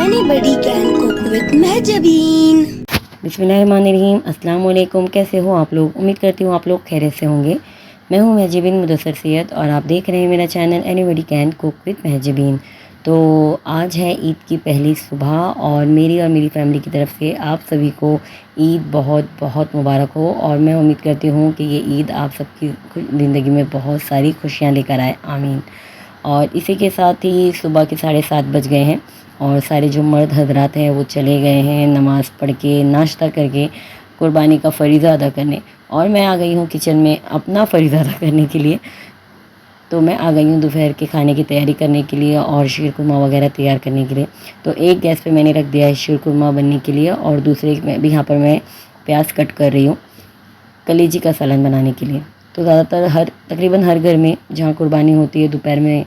Anybody can cook with Mehjabeen। बिस्मिल्लाहिर्रहमानिर्रहीम। अस्सलाम वालेकुम। कैसे हो आप लोग? उम्मीद करती हूँ आप लोग खैरियत से होंगे। मैं हूँ महजबीन मुदस्सर सैयद और आप देख रहे हैं मेरा channel anybody can cook with Mahjabeen. तो आज है ईद की पहली सुबह और मेरी फैमिली की तरफ से आप सभी को ईद बहुत बहुत मुबारक हो और मैं उम्मीद करती हूँ कि ये ईद आप सबकी ज़िंदगी में बहुत सारी खुशियाँ लेकर आए, आमीन। और इसी के साथ ही सुबह के 7:30 बज गए हैं और सारे जो मर्द हजरात हैं वो चले गए हैं नमाज़ पढ़ के, नाश्ता करके, कुर्बानी का फ़रीज़ा अदा करने। और मैं आ गई हूँ किचन में अपना फ़रीज़ा अदा करने के लिए। तो मैं आ गई हूँ दोपहर के खाने की तैयारी करने के लिए और शीरकुरमा वगैरह तैयार करने के लिए। तो एक गैस पे मैंने रख दिया है शीरकुरमा बनने के लिए और दूसरे में भी यहाँ पर मैं प्याज कट कर रही हूँ कलेजी का सालन बनाने के लिए। तो ज़्यादातर तकरीबन हर घर में जहाँ कुर्बानी होती है दोपहर में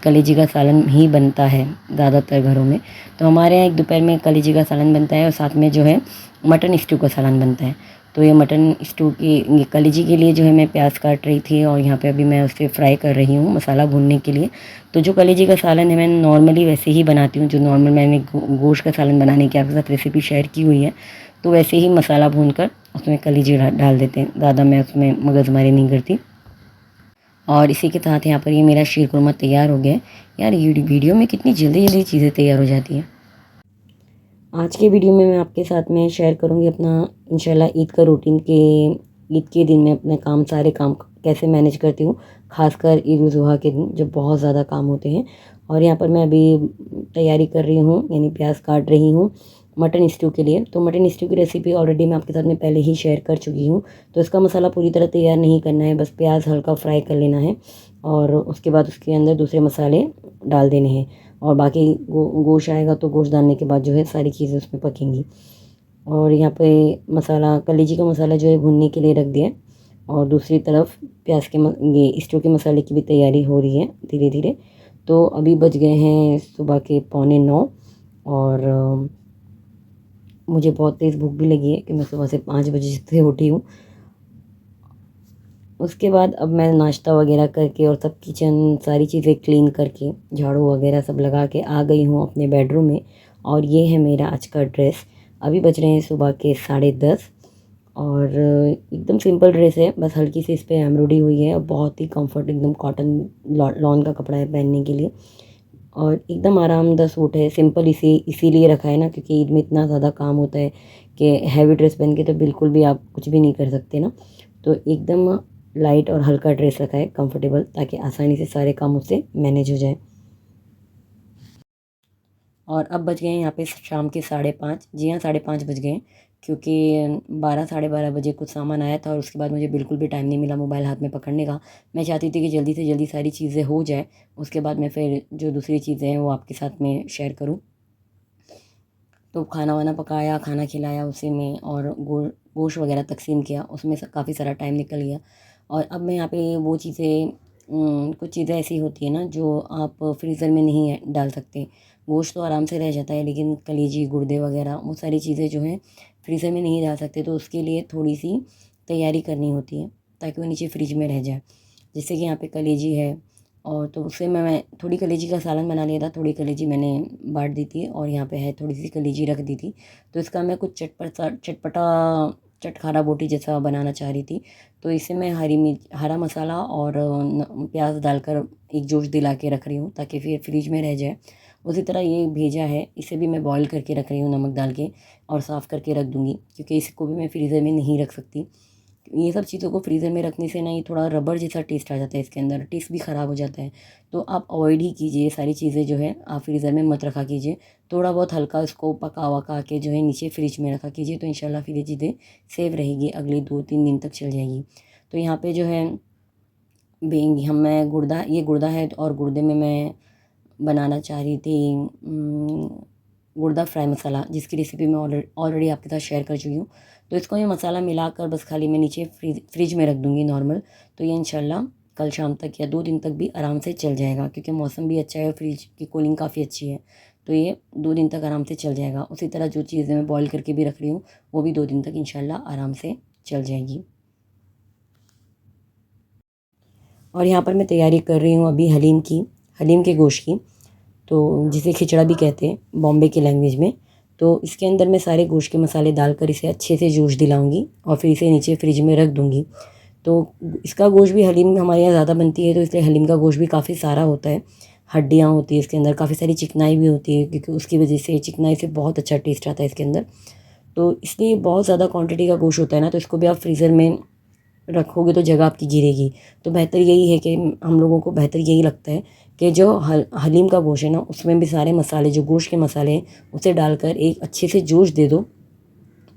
कलेजी का सालन ही बनता है ज़्यादातर घरों में। तो हमारे यहाँ एक दोपहर में कलेजी का सालन बनता है और साथ में जो है मटन स्टू का सालन बनता है। तो ये मटन स्टू की ये कलेजी के लिए जो है मैं प्याज काट रही थी और यहाँ पे अभी मैं उसे फ्राई कर रही हूँ मसाला भूनने के लिए। तो जो कलेजी का सालन है मैं नॉर्मली वैसे ही बनाती हूँ, जो नॉर्मल मैंने गोश्त का सालन बनाने की आपके साथ रेसिपी शेयर की हुई है। तो वैसे ही मसाला भूनकर उसमें कलेजी डाल देते हैं, ज़्यादा मैं उसमें मगज़मारी नहीं करती। और इसी के साथ यहाँ पर ये मेरा शीरकुरमा तैयार हो गया है। यार ये वीडियो में कितनी जल्दी जल्दी चीज़ें तैयार हो जाती हैं। आज के वीडियो में मैं आपके साथ में शेयर करूँगी अपना इंशाल्लाह ईद का रूटीन के ईद के दिन में अपने सारे काम कैसे मैनेज करती हूँ, खासकर ईद उल जुहा के दिन जब बहुत ज़्यादा काम होते हैं। और यहाँ पर मैं अभी तैयारी कर रही हूँ, यानी प्याज काट रही हूँ मटन स्टू के लिए। तो मटन स्टू की रेसिपी ऑलरेडी मैं आपके साथ में पहले ही शेयर कर चुकी हूँ। तो इसका मसाला पूरी तरह तैयार नहीं करना है, बस प्याज हल्का फ्राई कर लेना है और उसके बाद उसके अंदर दूसरे मसाले डाल देने हैं और बाकी गोश्त आएगा तो गोश्त डालने के बाद जो है सारी चीज़ें उसमें पकेंगी। और यहाँ पे मसाला कलेजी का मसाला जो है भूनने के लिए रख दिया और दूसरी तरफ प्याज के ये स्टू के मसाले की भी तैयारी हो रही है धीरे धीरे। तो अभी बज गए हैं सुबह के 8:45 और मुझे बहुत तेज़ भूख भी लगी है कि मैं सुबह से 5 बजे से उठी हूँ। उसके बाद अब मैं नाश्ता वगैरह करके और सब किचन सारी चीज़ें क्लीन करके झाड़ू वगैरह सब लगा के आ गई हूँ अपने बेडरूम में। और ये है मेरा आज का ड्रेस। अभी बज रहे हैं सुबह के 10:30 और एकदम सिंपल ड्रेस है, बस हल्की सी इस पर एम्ब्रॉयडरी हुई है और बहुत ही कंफर्ट एकदम कॉटन लॉन का कपड़ा है पहनने के लिए और एकदम आरामदायक सूट है। सिंपल इसीलिए रखा है ना क्योंकि ईद में इतना ज़्यादा काम होता है कि हैवी ड्रेस पहन के तो बिल्कुल भी आप कुछ भी नहीं कर सकते ना। तो एकदम लाइट और हल्का ड्रेस रखा है कंफर्टेबल, ताकि आसानी से सारे काम उससे मैनेज हो जाए। और अब बज गए हैं यहाँ पे शाम के 5:30। जी हाँ, 5:30 बज गए हैं क्योंकि 12 साढ़े 12 बजे कुछ सामान आया था और उसके बाद मुझे बिल्कुल भी टाइम नहीं मिला मोबाइल हाथ में पकड़ने का। मैं चाहती थी कि जल्दी से जल्दी सारी चीज़ें हो जाए, उसके बाद मैं फिर जो दूसरी चीज़ें हैं वो आपके साथ में शेयर करूँ। तो खाना वाना पकाया, खाना खिलाया उसी में और गोश्त वगैरह तकसीम किया, उसमें काफ़ी सारा टाइम निकल गया। और अब मैं यहाँ पे वो चीज़ें कुछ चीज़ें ऐसी होती हैं ना जो आप फ्रीज़र में नहीं डाल सकते। गोश्त तो आराम से रह जाता है लेकिन कलेजी, गुर्दे वगैरह वो सारी चीज़ें जो हैं फ्रीज़र में नहीं डाल सकते। तो उसके लिए थोड़ी सी तैयारी करनी होती है ताकि वो नीचे फ्रिज में रह जाए। जैसे कि यहाँ पे कलेजी है और तो उससे मैं थोड़ी कलेजी का सालन बना लिया था, थोड़ी कलेजी मैंने बाँट दी थी और यहाँ पे है थोड़ी सी कलेजी रख दी थी। तो इसका मैं कुछ चटपटा चटखारा बोटी जैसा बनाना चाह रही थी। तो इसे मैं हरा मसाला और प्याज डालकर एक जोश दिला के रख रही हूँ ताकि फिर फ्रिज में रह जाए। उसी तरह ये भेजा है, इसे भी मैं बॉईल करके रख रही हूँ नमक डाल के और साफ़ करके रख दूँगी क्योंकि इसको भी मैं फ्रीज़र में नहीं रख सकती। ये सब चीज़ों को फ्रीज़र में रखने से ना ये थोड़ा रबर जैसा टेस्ट आ जाता है, इसके अंदर टेस्ट भी ख़राब हो जाता है। तो आप अवॉइड ही कीजिए ये सारी चीज़ें जो है आप फ्रीज़र में मत रखा कीजिए। थोड़ा बहुत हल्का इसको पका वका के जो है नीचे फ्रिज में रखा कीजिए तो इंशाल्लाह फिर ये चीज़ें सेव रहेगी, अगले 2-3 दिन तक चल जाएगी। तो यहाँ पे जो है बेंग हम मैं गुर्दा है और गुर्दे में मैं बनाना चाह रही थी गुर्दा फ्राई मसाला, जिसकी रेसिपी मैं ऑलरेडी आपके साथ शेयर कर चुकी हूँ। तो इसको ये मसाला मिलाकर बस खाली मैं नीचे फ्रिज में रख दूँगी नॉर्मल। तो ये इंशाल्लाह कल शाम तक या 2 दिन तक भी आराम से चल जाएगा क्योंकि मौसम भी अच्छा है और फ्रिज की कूलिंग काफ़ी अच्छी है। तो ये 2 दिन तक आराम से चल जाएगा। उसी तरह जो चीज़ें मैं बॉईल करके भी रख रही हूँ वो भी 2 दिन तक इंशाल्लाह आराम से चल जाएगी। और यहाँ पर मैं तैयारी कर रही हूँ अभी हलीम के गोश्त की। तो जिसे खिचड़ा भी कहते हैं बॉम्बे की लैंग्वेज में। तो इसके अंदर मैं सारे गोश्त के मसाले डालकर इसे अच्छे से जोश दिलाऊंगी और फिर इसे नीचे फ्रिज में रख दूंगी। तो इसका गोश्त भी हलीम हमारे यहाँ ज़्यादा बनती है, तो इसलिए हलीम का गोश्त भी काफ़ी सारा होता है, हड्डियाँ होती है इसके अंदर, काफ़ी सारी चिकनाई भी होती है, क्योंकि उसकी वजह से चिकनाई से बहुत अच्छा टेस्ट आता है इसके अंदर। तो इसलिए बहुत ज़्यादा क्वांटिटी का गोश्त होता है ना, तो इसको भी आप फ्रीज़र में रखोगे तो जगह आपकी गिरेगी। तो बेहतर यही है कि हम लोगों को बेहतर यही लगता है कि जो हलीम का गोश्त है ना, उसमें भी सारे मसाले, जो गोश्त के मसाले हैं, उसे डालकर एक अच्छे से जोश दे दो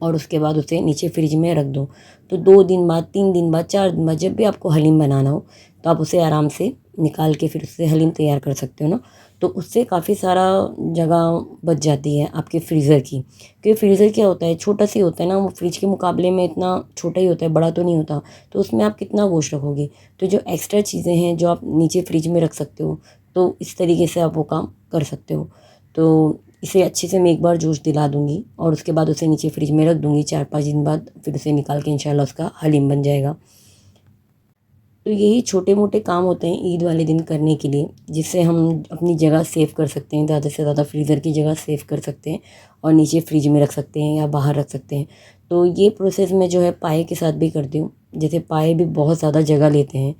और उसके बाद उसे नीचे फ्रिज में रख दो। तो 2 दिन बाद, 3 दिन बाद, 4 दिन बाद जब भी आपको हलीम बनाना हो तो आप उसे आराम से निकाल के फिर उससे हलीम तैयार कर सकते हो ना। तो उससे काफ़ी सारा जगह बच जाती है आपके फ्रीज़र की, क्योंकि फ्रीज़र क्या होता है, छोटा सी होता है ना, वो फ्रिज के मुकाबले में इतना छोटा ही होता है, बड़ा तो नहीं होता। तो उसमें आप कितना गोश्त रखोगे। तो जो एक्स्ट्रा चीज़ें हैं जो आप नीचे फ्रिज में रख सकते हो, तो इस तरीके से आप वो काम कर सकते हो। तो इसे अच्छे से मैं एक बार जोश दिला दूँगी और उसके बाद उसे नीचे फ्रिज में रख दूँगी। 4-5 दिन बाद फिर उसे निकाल के इंशाल्लाह उसका हलीम बन जाएगा। तो यही छोटे मोटे काम होते हैं ईद वाले दिन करने के लिए, जिससे हम अपनी जगह सेव कर सकते हैं, ज़्यादा से ज़्यादा फ्रीज़र की जगह सेव कर सकते हैं और नीचे फ्रिज में रख सकते हैं या बाहर रख सकते हैं। तो ये प्रोसेस मैं जो है पाए के साथ भी करती हूँ। जैसे पाए भी बहुत ज़्यादा जगह लेते हैं,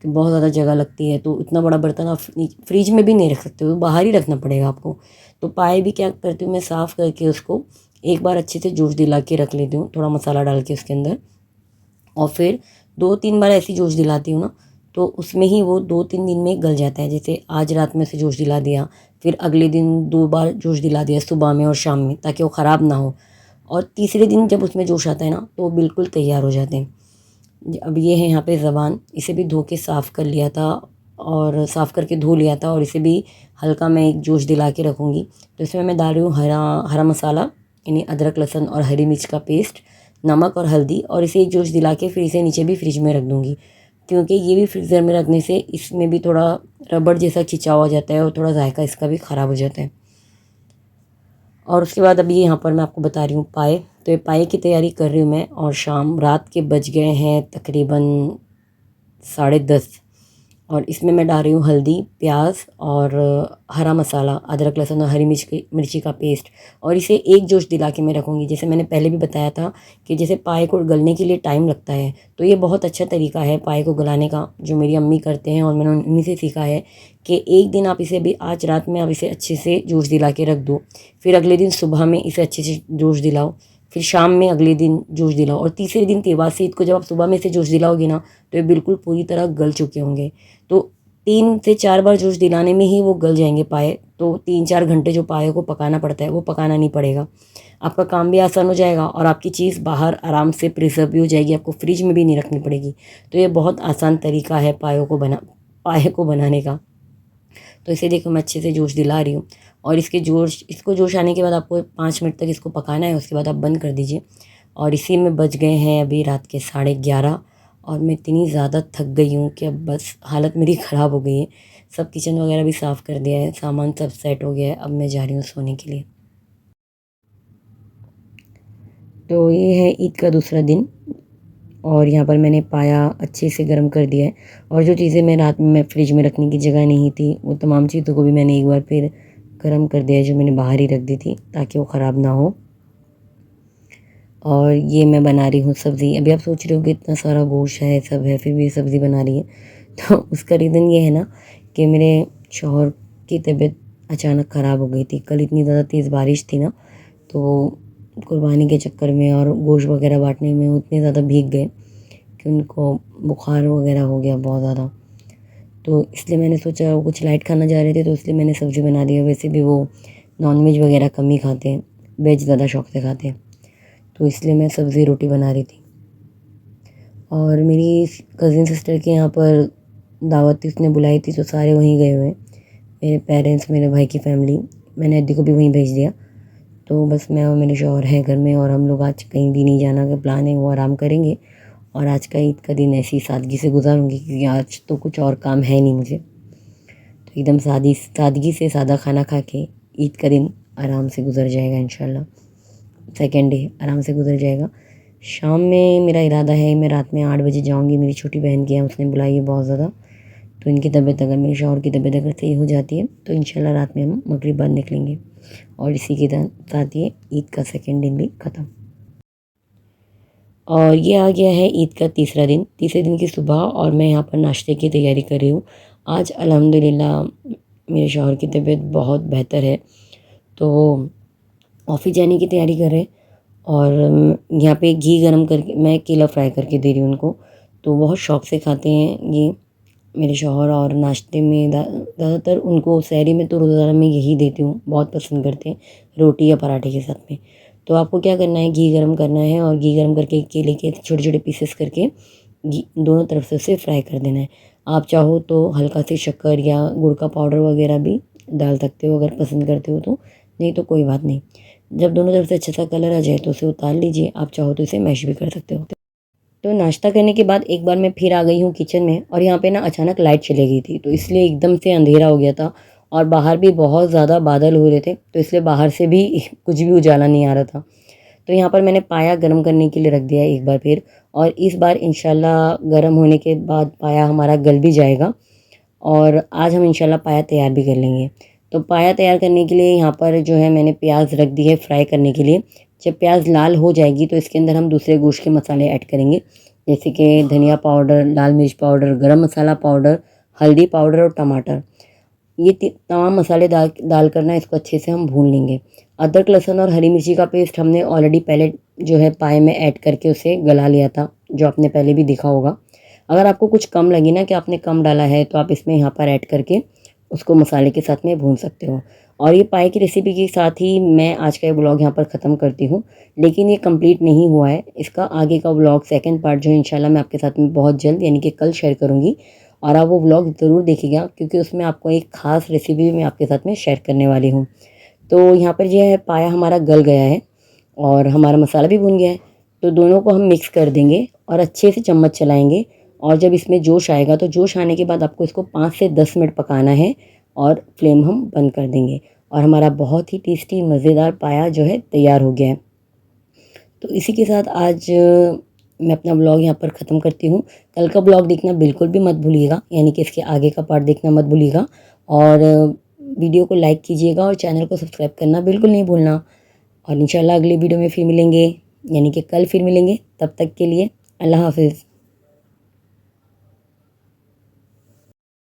बहुत ज़्यादा जगह लगती है, तो इतना बड़ा बर्तन आप फ्रिज में भी नहीं रख सकते हो, बाहर ही रखना पड़ेगा आपको। तो पाए भी क्या करती हूँ मैं, साफ़ करके उसको एक बार अच्छे से जोश दिला के रख लेती हूँ, थोड़ा मसाला डाल के उसके अंदर, और फिर 2-3 बार ऐसी जोश दिलाती हूँ ना, तो उसमें ही वो 2-3 दिन में गल जाता है। जैसे आज रात में उसे जोश दिला दिया, फिर अगले दिन 2 बार जोश दिला दिया, सुबह में और शाम में, ताकि वो ख़राब ना हो। और तीसरे दिन जब उसमें जोश आता है ना, तो वो बिल्कुल तैयार हो जाते हैं। अब ये है यहाँ पे ज़बान, इसे भी धो के साफ़ कर लिया था और साफ़ करके धो लिया था, और इसे भी हल्का मैं एक जोश दिला के रखूँगी। तो इसमें मैं डाल रही हूँ हरा हरा मसाला, यानी अदरक लहसुन और हरी मिर्च का पेस्ट, नमक और हल्दी, और इसे एक जोश दिला के फिर इसे नीचे भी फ्रिज में रख दूँगी, क्योंकि ये भी फ्रीज़र में रखने से इसमें भी थोड़ा रबड़ जैसा खिंचाव हो जाता है और थोड़ा जायका इसका भी ख़राब हो जाता है। और उसके बाद अभी यहाँ पर मैं आपको बता रही हूँ पाए। तो ये पाए की तैयारी कर रही हूँ मैं, और शाम रात के बज गए हैं तकरीबन 10:30, और इसमें मैं डाल रही हूँ हल्दी, प्याज और हरा मसाला, अदरक लहसुन और हरी मिर्ची का पेस्ट, और इसे एक जोश दिला के मैं रखूँगी। जैसे मैंने पहले भी बताया था कि जैसे पाए को गलने के लिए टाइम लगता है, तो ये बहुत अच्छा तरीका है पाए को गलाने का, जो मेरी अम्मी करते हैं और मैंने उन्हीं से सीखा है कि एक दिन आप इसे भी, आज रात में आप इसे अच्छे से जोश दिला के रख दो, फिर अगले दिन सुबह में इसे अच्छे से जोश दिलाओ, फिर शाम में अगले दिन जोश दिलाओ, और तीसरे दिन तेवासी ईद को जब आप सुबह में इसे जोश दिलाओगे ना, तो ये बिल्कुल पूरी तरह गल चुके होंगे। तो 3 से 4 बार जोश दिलाने में ही वो गल जाएंगे पाए। तो 3-4 घंटे जो पाए को पकाना पड़ता है, वो पकाना नहीं पड़ेगा। आपका काम भी आसान हो जाएगा और आपकी चीज़ बाहर आराम से प्रिजर्व भी हो जाएगी, आपको फ्रिज में भी नहीं रखनी पड़ेगी। तो ये बहुत आसान तरीका है पाए को बनाने का। तो इसे देखो मैं अच्छे से जोश दिला रही हूँ, और इसको जोश आने के बाद आपको 5 मिनट तक इसको पकाना है, उसके बाद आप बंद कर दीजिए। और इसी में बज गए हैं अभी रात के 11:30, और मैं इतनी ज़्यादा थक गई हूँ कि अब बस हालत मेरी ख़राब हो गई है। सब किचन वगैरह भी साफ़ कर दिया है, सामान सब सेट हो गया है, अब मैं जा रही हूँ सोने के लिए। तो ये है ईद का दूसरा दिन, और यहाँ पर मैंने पाया अच्छे से गर्म कर दिया है, और जो चीज़ें मैं रात में फ्रिज में रखने की जगह नहीं थी, वो तमाम चीज़ों को भी मैंने एक बार फिर गर्म कर दिया है, जो मैंने बाहर ही रख दी थी ताकि वो ख़राब ना हो। और ये मैं बना रही हूँ सब्ज़ी। अभी आप सोच रहे हो कि इतना सारा गोश्त है, सब है, फिर भी सब्ज़ी बना रही है। तो उसका रीज़न ये है ना कि मेरे शौहर की तबीयत अचानक ख़राब हो गई थी। कल इतनी ज़्यादा तेज़ बारिश थी ना, तो कुर्बानी के चक्कर में और गोश्त वगैरह बाँटने में वो इतने ज़्यादा भीग गए कि उनको बुखार वगैरह हो गया बहुत ज़्यादा। तो इसलिए मैंने सोचा वो कुछ लाइट खाना चाह रहे थे, तो इसलिए मैंने सब्ज़ी बना दी है। वैसे भी वो नॉन-वेज वगैरह कम ही खाते हैं, वेज ज़्यादा शौक से खाते हैं। तो इसलिए मैं सब्ज़ी रोटी बना रही थी। और मेरी कज़िन सिस्टर के यहाँ पर दावत थी, उसने बुलाई थी, तो सारे वहीं गए हुए हैं। मेरे पेरेंट्स, मेरे भाई की फैमिली, मैंने अद्दी को भी वहीं भेज दिया। तो बस मैं और मेरे शौहर हैं घर में, और हम लोग आज कहीं भी नहीं जाना का प्लान है, वो आराम करेंगे। और आज का ईद का दिन ऐसी सादगी से गुजारूँगी, क्योंकि आज तो कुछ और काम है नहीं मुझे। तो एकदम सादगी से सादा खाना खा के ईद का दिन आराम से गुजर जाएगा इंशाल्लाह। सेकेंड डे आराम से गुजर जाएगा। शाम में मेरा इरादा है मैं रात में 8 बजे जाऊँगी, मेरी छोटी बहन की यहाँ, उसने बुलाई है बहुत ज़्यादा। तो इनकी तबीयत अगर, मेरे शौहर की तबीयत अगर सही हो जाती है तो इंशाल्लाह रात में हम मगरिब बाद निकलेंगे। और इसी के साथ ये ईद का सेकंड दिन भी ख़त्म। और ये आ गया है ईद का तीसरा दिन। तीसरे दिन की सुबह और मैं यहाँ पर नाश्ते की तैयारी कर रही हूँ। आज अल्हम्दुलिल्लाह मेरे शौहर की तबीयत बहुत बेहतर है, तो वो ऑफ़िस जाने की तैयारी कर रहे हैं। और यहाँ पे घी गरम करके मैं केला फ्राई करके दे रही हूँ उनको, तो बहुत शौक़ से खाते हैं ये मेरे शौहर। और नाश्ते में ज़्यादातर उनको सहरी में तो रोज़ाना मैं यही देती हूँ, बहुत पसंद करते हैं रोटी या पराठे के साथ में। तो आपको क्या करना है, घी गरम करना है और घी गरम करके केले के छोटे-छोटे पीसेस करके घी दोनों तरफ से उसे फ्राई कर देना है। आप चाहो तो हल्का सी शक्कर या गुड़ का पाउडर वगैरह भी डाल सकते हो अगर पसंद करते हो तो, नहीं तो कोई बात नहीं। जब दोनों तरफ से अच्छा सा कलर आ जाए तो उसे उतार लीजिए। आप चाहो तो इसे मैश भी कर सकते हो। तो नाश्ता करने के बाद एक बार मैं फिर आ गई हूँ किचन में, और यहाँ पे ना अचानक लाइट चली गई थी, तो इसलिए एकदम से अंधेरा हो गया था और बाहर भी बहुत ज़्यादा बादल हो रहे थे, तो इसलिए बाहर से भी कुछ भी उजाला नहीं आ रहा था। तो यहाँ पर मैंने पाया गर्म करने के लिए रख दिया है एक बार फिर, और इस बार इंशाल्लाह गर्म होने के बाद पाया हमारा गल भी जाएगा और आज हम इंशाल्लाह पाया तैयार भी कर लेंगे। तो पाया तैयार करने के लिए यहाँ पर जो है मैंने प्याज रख दी है फ्राई करने के लिए। जब प्याज लाल हो जाएगी तो इसके अंदर हम दूसरे गोश्त के मसाले ऐड करेंगे, जैसे कि धनिया पाउडर, लाल मिर्च पाउडर, गरम मसाला पाउडर, हल्दी पाउडर और टमाटर। ये तमाम मसाले डाल कर ना इसको अच्छे से हम भून लेंगे। अदरक, लहसुन और हरी मिर्ची का पेस्ट हमने ऑलरेडी पहले जो है पाए में ऐड करके उसे गला लिया था, जो आपने पहले भी देखा होगा। अगर आपको कुछ कम लगे ना कि आपने कम डाला है, तो आप इसमें यहाँ पर ऐड करके उसको मसाले के साथ में भून सकते हो। और ये पाए की रेसिपी के साथ ही मैं आज का ये व्लॉग यहाँ पर ख़त्म करती हूँ, लेकिन ये कंप्लीट नहीं हुआ है। इसका आगे का व्लॉग सेकंड पार्ट जो है इंशाल्लाह मैं आपके साथ में बहुत जल्द यानी कि कल शेयर करूँगी, और आप वो व्लॉग ज़रूर देखिएगा क्योंकि उसमें आपको एक ख़ास रेसिपी मैं आपके साथ में शेयर करने वाली हूँ। तो यहाँ पर जो है पाया हमारा गल गया है और हमारा मसाला भी भुन गया है, तो दोनों को हम मिक्स कर देंगे और अच्छे से चम्मच चलाएँगे। और जब इसमें जोश आएगा तो जोश आने के बाद आपको इसको 5 से 10 मिनट पकाना है और फ्लेम हम बंद कर देंगे, और हमारा बहुत ही टेस्टी मज़ेदार पाया जो है तैयार हो गया है। तो इसी के साथ आज मैं अपना ब्लॉग यहाँ पर ख़त्म करती हूँ। कल का ब्लॉग देखना बिल्कुल भी मत भूलिएगा, यानी कि इसके आगे का पार्ट देखना मत भूलिएगा। और वीडियो को लाइक कीजिएगा और चैनल को सब्सक्राइब करना बिल्कुल नहीं भूलना। और इंशाल्लाह अगली वीडियो में फिर मिलेंगे, यानी कि कल फिर मिलेंगे। तब तक के लिए अल्लाह हाफ़िज़।